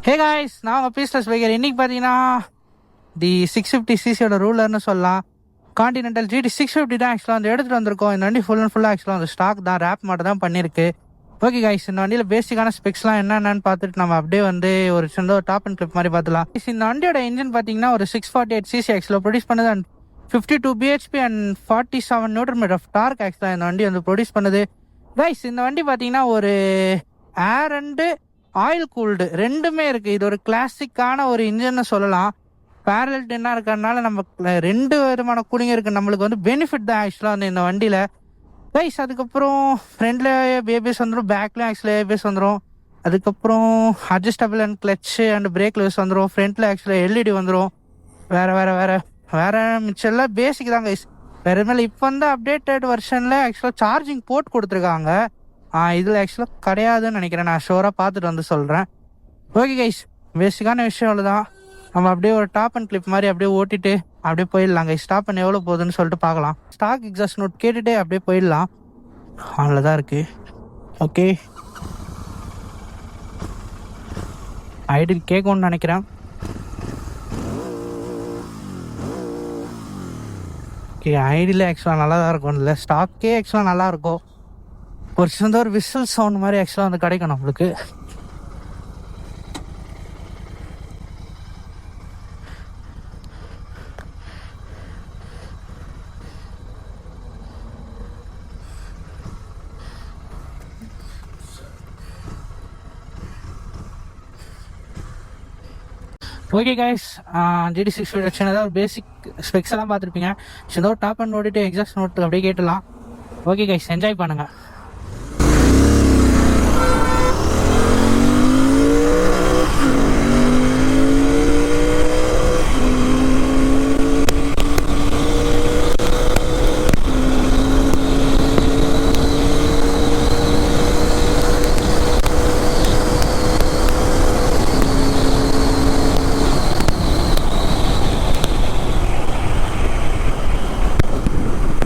Hey guys, நான் உங்கள் பீஸ்லெஸ் biker. இன்றைக்கி பார்த்தீங்கன்னா தி 650cc ரூலர்னு சொல்லலாம். கான்டினென்டல் GT 650 தான் ஆக்சுவலாக வந்து எடுத்துகிட்டு வந்திருக்கோம். இந்த வண்டி ஃபுல் அண்ட் ஃபுல்லாக ஆக்சுவலாக வந்து ஸ்டாக் தான், ரேப் மட்டும் தான் பண்ணியிருக்கு. ஓகே காய்ஸ், இந்த வண்டியில் பேசிக்கான ஸ்பெக்ஸ்லாம் என்னென்னு பார்த்துட்டு நம்ம அப்படியே வந்து ஒரு சின்ன ஒரு டாப் அண்ட் கிளிப் மாதிரி பார்த்துலாம். இந்த வண்டியோட இன்ஜின் பார்த்தீங்கன்னா ஒரு 648cc ஆக்சுவலாக ப்ரொடியூஸ் பண்ணுது. And 52 bhp and 47 Nm of torque ஆக்சுவலாக இந்த வண்டி வந்து ப்ரொடியூஸ் பண்ணுது. கைஸ், இந்த வண்டி பார்த்தீங்கன்னா ஒரு ஏர் அண்டு ஆயில் கூல்டு ரெண்டுமே இருக்குது. இது ஒரு கிளாசிக்கான ஒரு இன்ஜின்னு சொல்லலாம். பேரல் டென்னாக இருக்கிறதுனால நம்ம ரெண்டு விதமான கூலிங் இருக்குது. நம்மளுக்கு வந்து பெனிஃபிட் தான் ஆக்சுவலாக வந்து இந்த வண்டியில். கைஸ், அதுக்கப்புறம் ஃப்ரண்ட்ல ஏபிஎஸ் வந்துடும், பேக்லேயும் ஆக்சுவலாக ஏபிஎஸ் வந்துடும். அதுக்கப்புறம் adjustable and clutch and break levels வந்துடும். ஃப்ரண்ட்டில் ஆக்சுவலாக LED வந்துடும். வேறு மிச்செல்லாம் பேசிக் தான் கைஸ். வேறு மேலே இப்போ வந்து அப்டேட்டட் வெர்ஷனில் ஆக்சுவலாக சார்ஜிங் போர்ட் கொடுத்துருக்காங்க. இதில் ஆக்சுவலாக கிடையாதுன்னு நினைக்கிறேன். நான் ஷோராக பார்த்துட்டு வந்து சொல்கிறேன். ஓகே கைஸ், பேசிக்கான விஷயம் அவ்வளோதான். நம்ம அப்படியே ஒரு டாப் அண்ட் கிளிப் மாதிரி அப்படியே ஓட்டிட்டு அப்படியே போயிடலாம் கைஸ். டாப் அண்ட் எவ்வளோ போகுதுன்னு சொல்லிட்டு பார்க்கலாம். ஸ்டாக் எக்ஸாஸ்ட் நோட் கேட்டுகிட்டே அப்படியே போயிடலாம். அவ்வளோதான் இருக்குது. ஓகே, ஐடில் கேட்கும்னு நினைக்கிறேன். ஓகே, ஐடியில் ஆக்சுவலாக நல்லா தான் இருக்கும். இல்லை, ஸ்டாக்கே ஆக்சுவலாக நல்லாயிருக்கும். ஒரு சின்ன ஒரு விசில் சவுண்ட் மாதிரி ஆக்சுவலாக வந்து கிடைக்கும் நம்மளுக்கு. ஓகே கைஸ், GT 650 சின்னதாக ஒரு பேசிக் ஸ்பெக்ஸ் எல்லாம் பார்த்துருப்பீங்க. சின்னதாக ஒரு டாப் அண்ட் ஓடிட்டு எக்ஸாஸ்ட் நோட்டு அப்படியே கேட்டலாம். ஓகே கைஸ், என்ஜாய் பண்ணுங்கள்.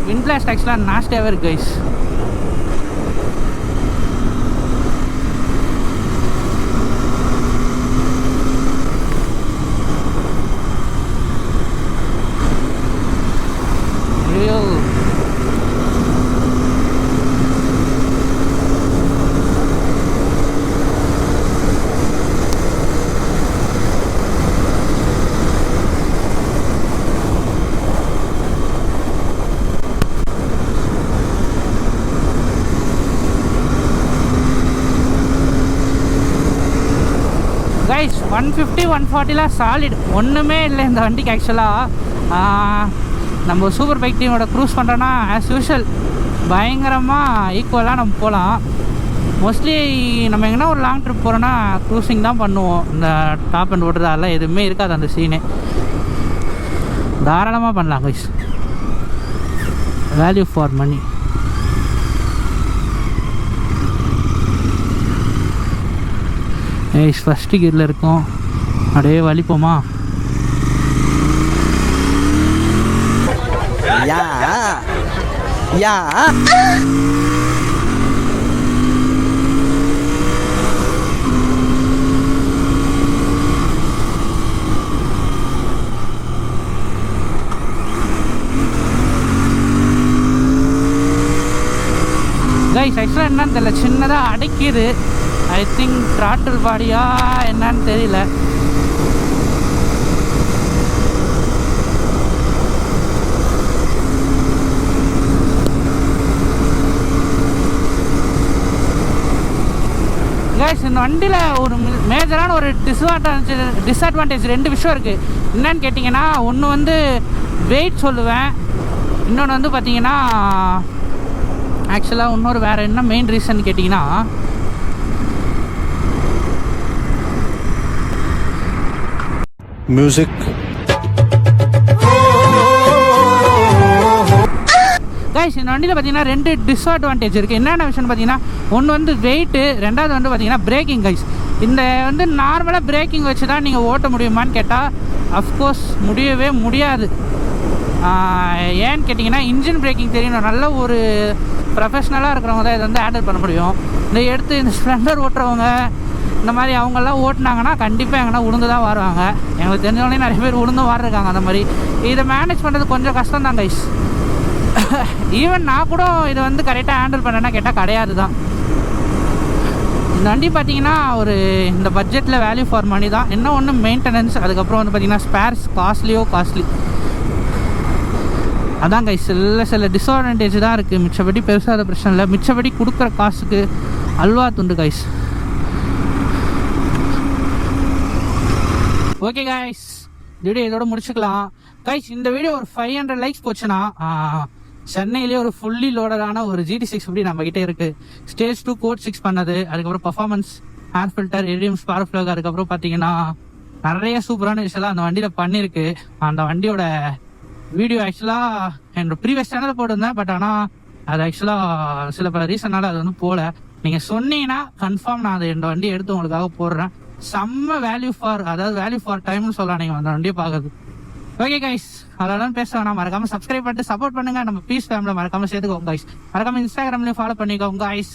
விண்ட்பிளாஸ்ட் ஆக்சுவலாக நாஸ்டியாகவே இருக்கு கைஸ். கைஸ், 150 140 சாலிட் ஒன்றுமே இல்லை இந்த வண்டிக்கு. ஆக்சுவலாக நம்ம சூப்பர் பைக் டீமோட க்ரூஸ் பண்ணுறோன்னா ஆஸ் யூஷுவல் பயங்கரமாக ஈக்குவலாக நம்ம போகலாம். மோஸ்ட்லி நம்ம எங்கன்னா ஒரு லாங் ட்ரிப் போகிறோன்னா க்ரூஸிங் தான் பண்ணுவோம். இந்த டாப் அண்ட் ஓடுறதால எதுவுமே இருக்காது அந்த சீனே. தாராளமாக பண்ணலாம் guys, value for money. First கீரில் இருக்கும், அப்படியே வலிப்போமா. கைஸ், ஆக்சுவலாக என்னன்னு தெரியல, சின்னதாக அடைக்கிது. ஐ திங்க் த்ராட்டில் பாடியா என்னன்னு தெரியல. கைஸ், இந்த வண்டியில் ஒரு மேஜரான ஒரு டிஸ்அட்வான்டேஜ் ரெண்டு விஷயம் இருக்குது. என்னன்னு கேட்டிங்கன்னா, ஒன்று வந்து வெயிட் சொல்லுவேன், இன்னொன்று வந்து பார்த்தீங்கன்னா ஆக்சுவலாக இன்னொரு வேறு என்ன மெயின் ரீசன் கேட்டிங்கன்னா, மியூசிக். கைஸ், இந்த வண்டியில் பார்த்தீங்கன்னா ரெண்டு டிஸ்அட்வான்டேஜ் இருக்குது. என்னென்ன விஷயம்னு பார்த்தீங்கன்னா, ஒன்று வந்து வெயிட்டு, ரெண்டாவது வந்து பார்த்தீங்கன்னா பிரேக்கிங். கைஸ், இந்த வந்து நார்மலாக பிரேக்கிங் வச்சு தான் நீங்கள் ஓட்ட முடியுமான்னு கேட்டால் அஃப்கோர்ஸ் முடியவே முடியாது. ஏன்னு கேட்டிங்கன்னா, இன்ஜின் பிரேக்கிங் தெரியணும். நல்ல ஒரு ப்ரொஃபஷ்னலாக இருக்கிறவங்க தான் இதை வந்து ஹேண்டில் பண்ண முடியும். இந்த எடுத்து இந்த ஸ்ப்ளெண்டர் ஓட்டுறவங்க இந்த மாதிரி அவங்கெல்லாம் ஓட்டினாங்கன்னா கண்டிப்பாக எங்கன்னா உளுந்து தான் வாருவாங்க. எங்களுக்கு தெரிஞ்சவொடனே நிறைய பேர் உளுந்தும் வாரிருக்காங்க. அந்த மாதிரி இதை மேனேஜ் பண்ணுறது கொஞ்சம் கஷ்டம் தான் கைஸ். ஈவன் நான் கூட இதை வந்து கரெக்டாக ஹேண்டில் பண்ணேன்னா கேட்டால் கிடையாது தான். இந்த வண்டி பார்த்தீங்கன்னா ஒரு இந்த பட்ஜெட்டில் வேல்யூ ஃபார் மணி தான். இன்னும் ஒன்று மெயின்டெனன்ஸ், அதுக்கப்புறம் வந்து பார்த்தீங்கன்னா ஸ்பேர்ஸ் காஸ்ட்லி. அதான் கைஸ் சில டிஸ்அட்வான்டேஜ் தான் இருக்குது. மிச்சப்படி பெருசாக அது பிரச்சனை இல்லை. மிச்சப்படி கொடுக்குற காசுக்கு அல்வா துண்டு கைஸ். ஓகே கைஸ், வீடியோ இதோட முடிச்சுக்கலாம் கைஸ். இந்த வீடியோ ஒரு 500 லைக்ஸ் போச்சுன்னா சென்னையிலேயே ஒரு ஃபுல்லி லோடடான ஒரு GT650 நம்ம கிட்டே இருக்கு. ஸ்டேஜ் 2 கோட் 6 பண்ணது, அதுக்கப்புறம் performance, air filter, ATM, spark plug, அதுக்கப்புறம் பார்த்தீங்கன்னா நிறைய சூப்பரான விஷயம்லாம் அந்த வண்டியில் பண்ணியிருக்கு. அந்த வண்டியோட வீடியோ ஆக்சுவலாக என்னோட ப்ரீவியஸ் சேனலில் போட்டிருந்தேன். பட் ஆனால் அது ஆக்சுவலாக சில பல ரீசனால அது வந்து போகல. நீங்கள் சொன்னீங்கன்னா கன்ஃபார்ம் நான் அதை இந்த வண்டியை எடுத்து உங்களுக்காக போடுறேன். செம்ம வேல்யூ ஃபார் டைம்னு சொல்லலாம் நீங்கள் அந்த வண்டியை பார்க்குறது. ஓகே கைஸ், அதெல்லாம் பேச வேணாம். மறக்காம சப்ஸ்கிரைப் பண்ணிட்டு சப்போர்ட் பண்ணுங்க. நம்ம பீஸ் ஃபேமிலியில் மறக்காம சேர்த்துக்கோங்க கைஸ். மறக்காம இன்ஸ்டாகிராம்லேயும் ஃபாலோ பண்ணிக்கோங்க கைஸ்.